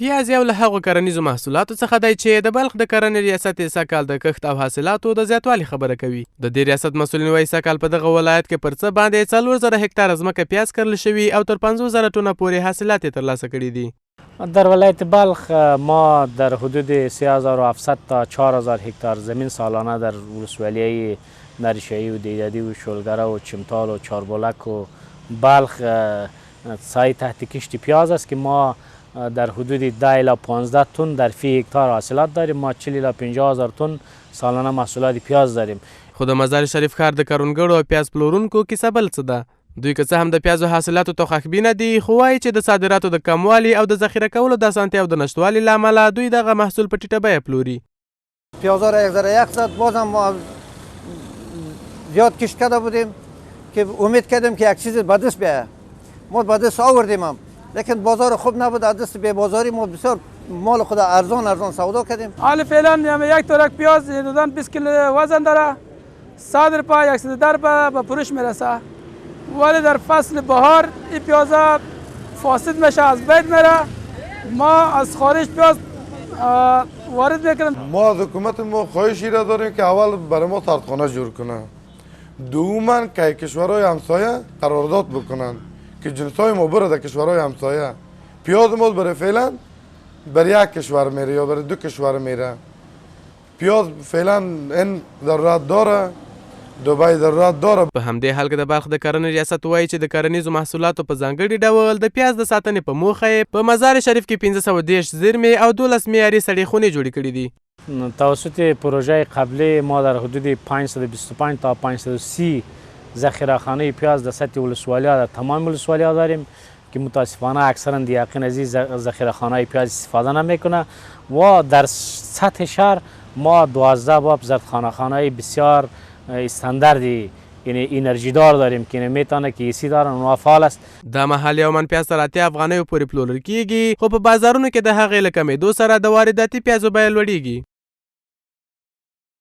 پیاز یو له هغو کرنیزو محصولاتو څخه دی چې د بلخ د کرنې ریاست یې سږ کال د کښت او حاصلاتو د زیاتوالي خبره کوي. د دې ریاست مسؤلین وایي سږ کال په دغه ولایت کې پر څه باندې 4000 هکتاره ځمکه پیاز کرل شوي او تر 50000 ټنه پورې حاصلات یې ترلاسه کړي دي. در ولایت بلخ ما در حدود 3700 تا 4000 هکتار زمین سالانه در ولسوالی‌های نریشه‌ای و دیدادی و شلگره و چمتال و چاربلک و بلخ سایه تحت کشت پیاز است که ما در حدود 10 الی 15 تن در فی هکتار حاصلات داریم. ما 40 الی 50000 تن سالانه محصولات پیاز داریم. خو د مزار شریف ښار د کروندګرو او پیاز پلورونکو کیسه بل څه ده. دوی که څه هم د پیازو حاصلاتو ته خوښبینه دي، خو وایي چې د صادراتو د کموالي او د ذخیره کولو د اسانتیاو د نشتوالي له امله دوی دغه محصول په ټیټه بیه پلوري. پیازا را 1100 بازم ما زیاد کشت کرده بودیم که امید کردیم که یک چیز به دست بیاید. ما به دست آوردیم هم، لیکن بازار خوب نبود. از دست بی بازاری ما بسیار مال خود ارزان سودا کردیم. حال فعلا یک ترک پیاز حدوداً 20 کیلو وزن داره. صادر پا 110 به فروش میرسه. ولی در فصل بهار این پیازا فاسد میشه، از بین میره. ما از خارج پیاز وارد میکنیم. ما از حکومت ما خواهشی را داریم که اول برای ما سردخانه جور کنه، دوما که کشورهای همسایه قرارداد بکنن که جنسای ما بره در کشورهای همسایه. پیاز ما برای فعلا برای یک کشور میره یا برای 2 کشور میره. پیاز فعلا این ضرورت داره، دبی ضرورت داره. په همدې حال کې د بلخ د کرنې ریاست وایي چې د کرنیزو محصولاتو په ځانګړي ډول د پیاز د ساتنې په موخه یې په مزار شریف کې 1510 زیرمې او 12 معیاري سړې خونې جوړې کړي دي. توسط پروژه قبلی ما در حدود 525 تا 530 ذخیره‌خانه پیاز در سطح ولسوالی‌ها در تمام ولسوالی‌ها داریم که متاسفانه اکثرا دیقین از این ذخیره‌خانه پیاز استفاده نمیکنه و در سطح شهر ما 12 باب زردخانه بسیار استانداردی یعنی انرژی دار داریم که میتونه که ایسی دارن اونها فعال است. دا مهال یو من پیاز تر 80 افغانیو پورې پلورل کیږي، خو په بازارونو کې د هغې له کمېدو سره د وارداتي پیازو بیه لوړیږي.